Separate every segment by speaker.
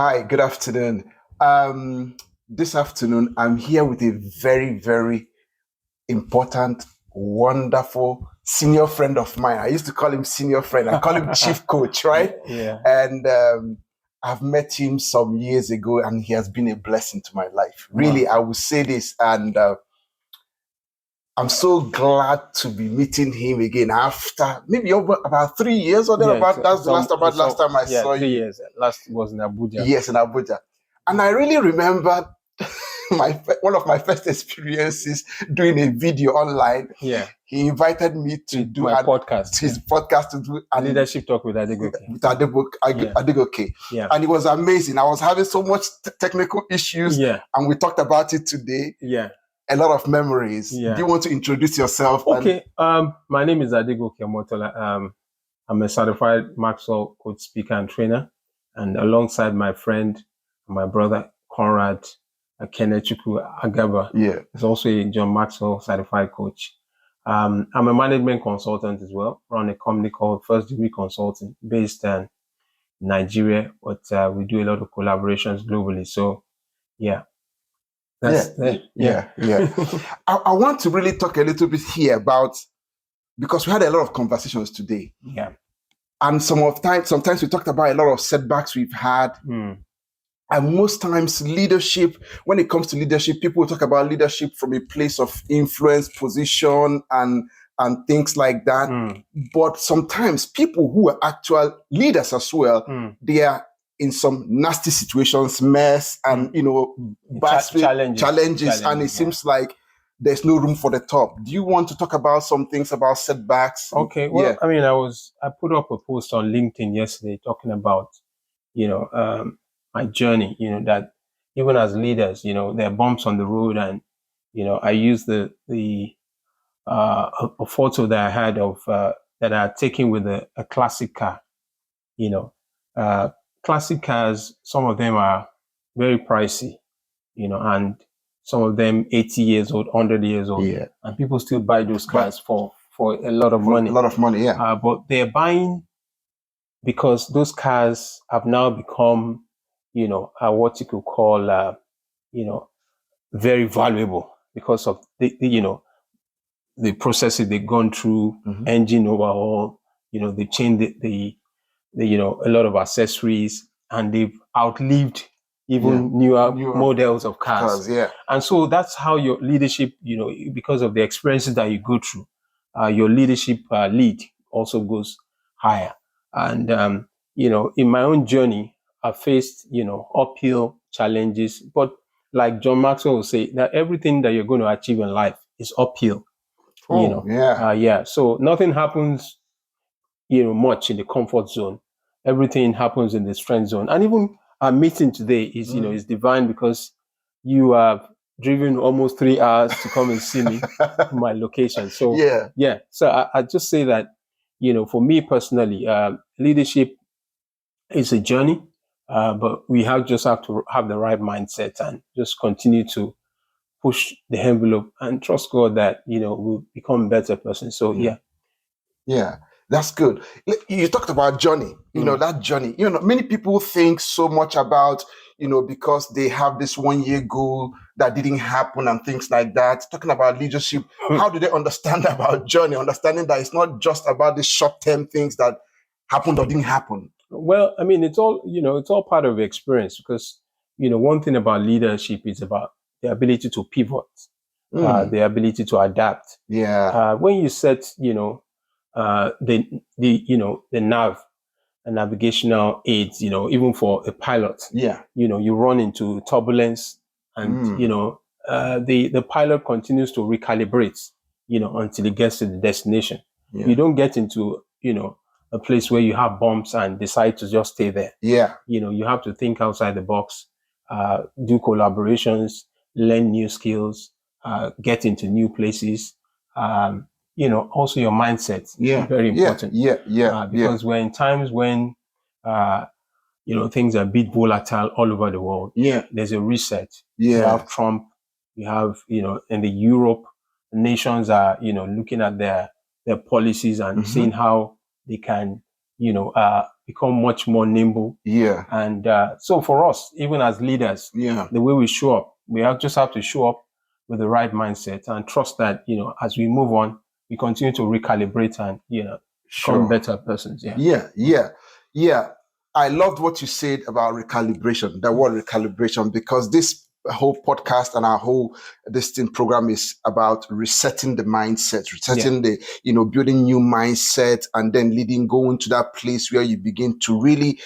Speaker 1: Hi, good afternoon. This afternoon, I'm here with a very, very important, wonderful senior friend of mine. I used to call him senior friend. I call him chief coach, right?
Speaker 2: Yeah.
Speaker 1: And I've met him some years ago, and he has been a blessing to my life. Really,
Speaker 2: Wow.
Speaker 1: I will say this, and I'm so glad to be meeting him again after maybe over about 3 years or thereabout. That's the last time I saw
Speaker 2: 3
Speaker 1: you.
Speaker 2: years. Last was in Abuja.
Speaker 1: Yes, in Abuja. And I really remember one of my first experiences doing a video online.
Speaker 2: Yeah.
Speaker 1: He invited me to do
Speaker 2: my podcast.
Speaker 1: his podcast to do a
Speaker 2: Leadership Talk with Adegoke.
Speaker 1: with Adegoke.
Speaker 2: Yeah.
Speaker 1: And it was amazing. I was having so much technical issues,
Speaker 2: Yeah.
Speaker 1: and we talked about it today.
Speaker 2: Yeah.
Speaker 1: A lot of memories.
Speaker 2: Yeah.
Speaker 1: Do you want to introduce yourself?
Speaker 2: Okay. My name is Adegoke and Konrad. I'm a certified Maxwell coach, speaker, and trainer. And alongside my friend, my brother Konrad Agabah, is also a John Maxwell certified coach. I'm a management consultant as well. Run a company called First Degree Consulting, based in Nigeria, but we do a lot of collaborations globally. So, yeah.
Speaker 1: Yeah. I want to really talk a little bit here about, because we had a lot of conversations today.
Speaker 2: Yeah.
Speaker 1: And sometimes we talked about a lot of setbacks we've had. And most times leadership, when it comes to leadership, people talk about leadership from a place of influence, position, and things like that. But sometimes people who are actual leaders as well, they are in some nasty situations, mess, and bad challenges, and it seems like there's no room for the top. Do you want to talk about some things about setbacks?
Speaker 2: Okay. Well, I mean, I put up a post on LinkedIn yesterday talking about, my journey, that even as leaders, there are bumps on the road, and, I use a photo that I had of, that I had taken with a classic car. Classic cars, some of them are very pricey, and some of them 80 years old, 100 years old.
Speaker 1: Yeah.
Speaker 2: And people still buy those cars for a lot of money.
Speaker 1: A lot of money, yeah.
Speaker 2: But they're buying because those cars have now become, what you could call, very valuable because of the processes they've gone through, engine overhaul, they changed the a lot of accessories, and they've outlived even newer models of cars. And so that's how your leadership, because of the experiences that you go through, your leadership lead also goes higher. And, in my own journey, I faced, uphill challenges, but like John Maxwell will say, that everything that you're going to achieve in life is uphill. So nothing happens, much in the comfort zone. Everything happens in the strength zone. And even our meeting today is, is divine, because you have driven almost 3 hours to come and see me from my location. So, So I just say that, for me personally, leadership is a journey, but we have to have the right mindset and just continue to push the envelope and trust God that, we'll become a better person. So,
Speaker 1: Yeah, that's good. You talked about journey, that journey. Many people think so much about, because they have this 1-year goal that didn't happen and things like that. Talking about leadership, how do they understand about journey? Understanding that it's not just about the short-term things that happened or didn't happen.
Speaker 2: Well, I mean, it's all part of the experience, because, one thing about leadership is about the ability to pivot, the ability to adapt. When you set, the nav and navigational aids, even for a pilot, you run into turbulence, and the pilot continues to recalibrate, until it gets to the destination. You don't get into, a place where you have bumps and decide to just stay there. You have to think outside the box, do collaborations, learn new skills, get into new places. Also your mindset is very important. Because we're in times when, things are a bit volatile all over the world. There's a reset. You have Trump, you have, in the Europe, nations are, looking at their policies and seeing how they can, become much more nimble.
Speaker 1: Yeah.
Speaker 2: And so for us, even as leaders, the way we show up, just have to show up with the right mindset and trust that, as we move on, we continue to recalibrate and, become better persons.
Speaker 1: Yeah. I loved what you said about recalibration, the word recalibration, because this whole podcast and our whole program is about resetting the mindset, resetting the, building new mindset, and then going to that place where you begin to really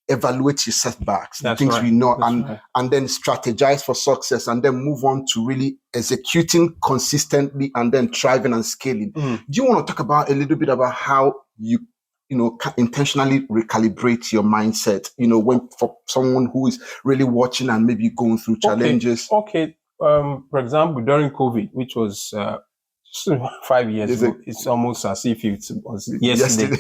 Speaker 1: evaluate your setbacks, the things we know, and then strategize for success, and then move on to really executing consistently and then thriving and scaling. Do you want to talk about a little bit about how you intentionally recalibrate your mindset, when for someone who is really watching and maybe going through challenges?
Speaker 2: Okay. For example, during COVID, which was 5 years ago, it's almost as if it was yesterday.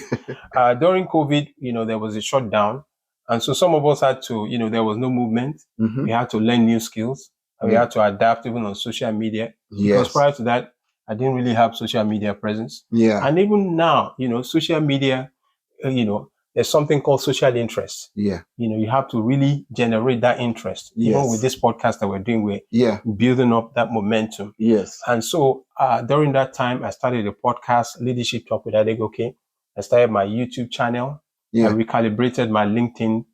Speaker 2: During COVID, there was a shutdown. And so some of us had to, there was no movement. We had to learn new skills. And we had to adapt even on social media. Because prior to that, I didn't really have social media presence. And even now, social media, there's something called social interest. You have to really generate that interest. Even with this podcast that we're doing, we're building up that momentum. And so during that time, I started a podcast, Leadership Talk with Adegoke. I started my YouTube channel. I recalibrated my LinkedIn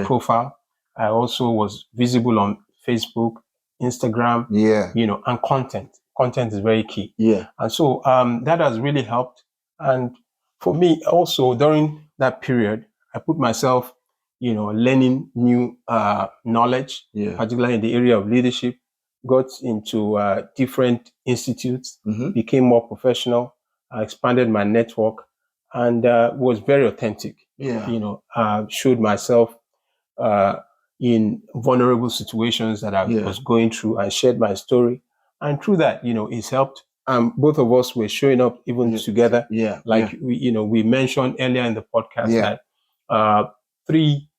Speaker 2: profile. I also was visible on Facebook, Instagram, and content. Content is very key. And so that has really helped. And for me also, during that period, I put myself, learning new knowledge, particularly in the area of leadership, got into different institutes, became more professional, expanded my network, and was very authentic. Showed myself in vulnerable situations that I was going through and shared my story. And through that, it's helped. Both of us were showing up even together. We mentioned earlier in the podcast that 3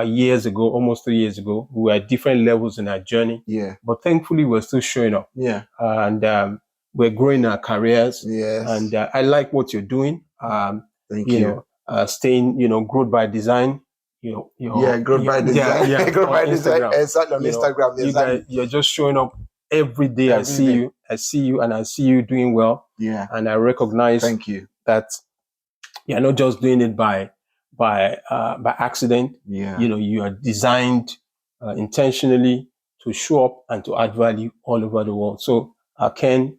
Speaker 2: years ago, almost 3 years ago, we were at different levels in our journey. But thankfully, we're still showing up. And we're growing our careers. And I like what you're doing.
Speaker 1: Thank you.
Speaker 2: Staying, growth by design.
Speaker 1: Growth by design. Growth by design. Exactly, on Instagram.
Speaker 2: Exactly. You're just showing up every day. I see you, and I see you doing well. And I recognize that you're not just doing it by accident. You are designed intentionally to show up and to add value all over the world. So Ken,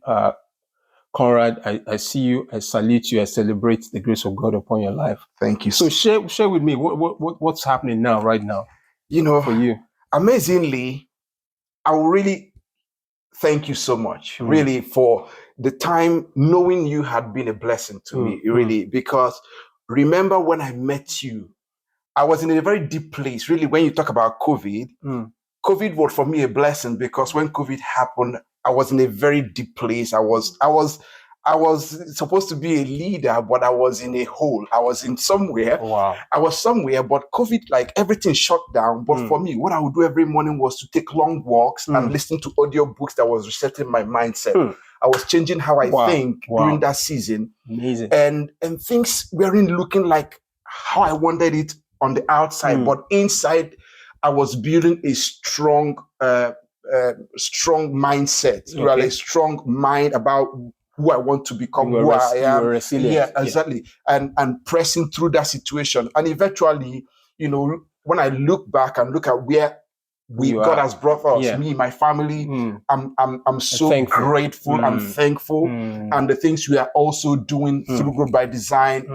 Speaker 2: Konrad, I see you, I salute you, I celebrate the grace of God upon your life.
Speaker 1: Thank you.
Speaker 2: So share with me what's happening right now. For you.
Speaker 1: Amazingly, I will really thank you so much, really, for the time. Knowing you had been a blessing to me, really, because remember when I met you, I was in a very deep place, really. When you talk about COVID, COVID was for me a blessing, because when COVID happened, I was in a very deep place. I was supposed to be a leader, but I was in a hole. I was in somewhere.
Speaker 2: Wow.
Speaker 1: I was somewhere, but COVID, everything shut down. But for me, what I would do every morning was to take long walks and listen to audio books that was resetting my mindset. I was changing how I think during that season.
Speaker 2: Amazing.
Speaker 1: And things weren't looking like how I wanted it on the outside, but inside, I was building a strong mindset, really, a strong mind about who I want to become, who I am.
Speaker 2: You were resilient.
Speaker 1: Yeah, exactly. And pressing through that situation. And eventually, when I look back and look at where God has brought us, me, my family, I'm so grateful and thankful. And the things we are also doing through Growth by Design,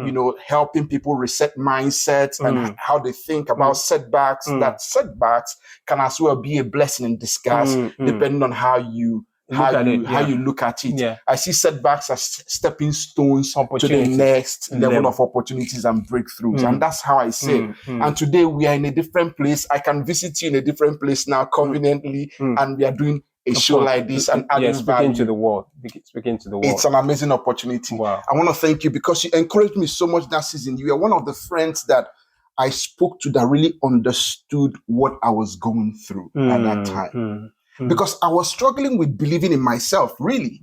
Speaker 1: helping people reset mindsets and how they think about setbacks, that setbacks can as well be a blessing in disguise, depending on how you look at it. I see setbacks as stepping stones to the next level of opportunities and breakthroughs. And that's how I say it. And today we are in a different place. I can visit you in a different place now conveniently, and we are doing a show like this and adding value
Speaker 2: to the world. Speaking to the world.
Speaker 1: It's an amazing opportunity.
Speaker 2: Wow.
Speaker 1: I want to thank you because you encouraged me so much that season. You are one of the friends that I spoke to that really understood what I was going through at that time. Because I was struggling with believing in myself, really.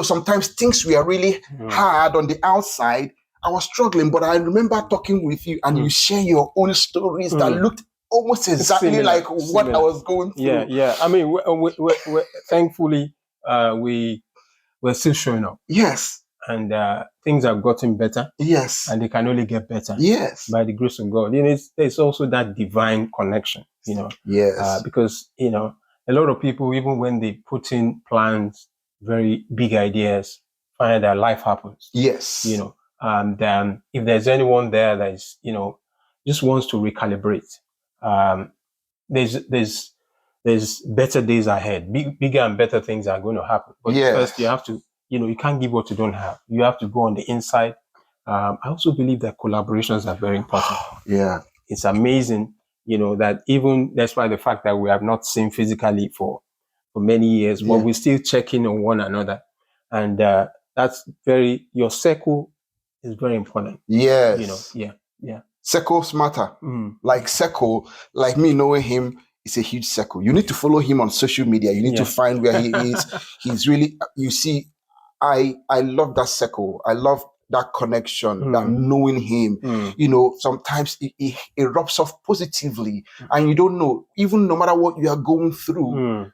Speaker 1: Sometimes things were really hard on the outside, I was struggling, but I remember talking with you and you share your own stories that looked almost exactly
Speaker 2: Similar,
Speaker 1: like what I was going through.
Speaker 2: Yeah. I mean, thankfully, we're still showing up.
Speaker 1: Yes.
Speaker 2: And things have gotten better.
Speaker 1: Yes.
Speaker 2: And they can only get better.
Speaker 1: Yes.
Speaker 2: By the grace of God. There's also that divine connection,
Speaker 1: Yes.
Speaker 2: because, a lot of people, even when they put in plans, very big ideas, find that life happens.
Speaker 1: Yes.
Speaker 2: And if there's anyone there that is, just wants to recalibrate, there's better days ahead. Bigger and better things are going to happen. But first, you have to, you can't give what you don't have. You have to go on the inside. I also believe that collaborations are very important.
Speaker 1: Yeah.
Speaker 2: It's amazing, that even despite the fact that we have not seen physically for many years, but we still check in on one another. And that's your circle is very important.
Speaker 1: Yes.
Speaker 2: Yeah.
Speaker 1: Circles matter. Like circle, like me knowing him, it's a huge circle. You need to follow him on social media. You need to find where he is. He's really, you see, I love that circle. I love that connection, that knowing him. Sometimes it erupts off positively and you don't know, even no matter what you are going through,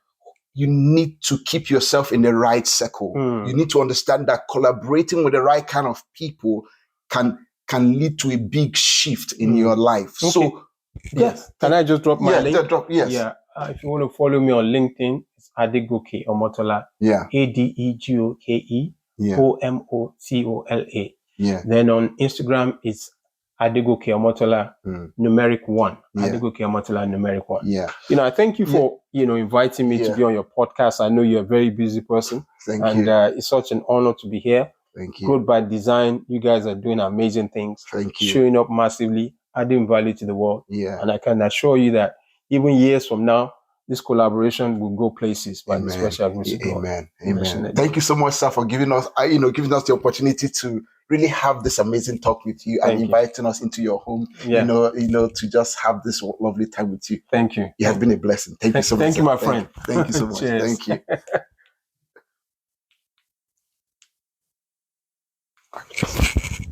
Speaker 1: you need to keep yourself in the right circle. You need to understand that collaborating with the right kind of people can lead to a big shift in your life.
Speaker 2: Okay.
Speaker 1: So,
Speaker 2: yes. Can I just drop my link?
Speaker 1: Yes.
Speaker 2: Yeah. If you want to follow me on LinkedIn, it's Adegoke Omotola.
Speaker 1: Yeah.
Speaker 2: Adegoke. Omotola.
Speaker 1: Yeah.
Speaker 2: Then on Instagram, it's Adegoke Omotola numeric 1.
Speaker 1: Yeah.
Speaker 2: Adegoke Omotola numeric 1.
Speaker 1: Yeah.
Speaker 2: I thank you for inviting me to be on your podcast. I know you're a very busy person.
Speaker 1: Thank you.
Speaker 2: And it's such an honor to be here.
Speaker 1: Thank you.
Speaker 2: Growth by Design. You guys are doing amazing things.
Speaker 1: Thank you.
Speaker 2: Showing up massively, adding value to the world.
Speaker 1: Yeah.
Speaker 2: And I can assure you that even years from now, this collaboration will go places by the special grace of God.
Speaker 1: Amen. Thank you so much, sir, for giving us the opportunity to really have this amazing talk with you and inviting us into your home. To just have this lovely time with you.
Speaker 2: Thank you.
Speaker 1: You have been a blessing. Thank you so much.
Speaker 2: Thank you, my friend.
Speaker 1: Thank you so much.
Speaker 2: Cheers.
Speaker 1: Thank you.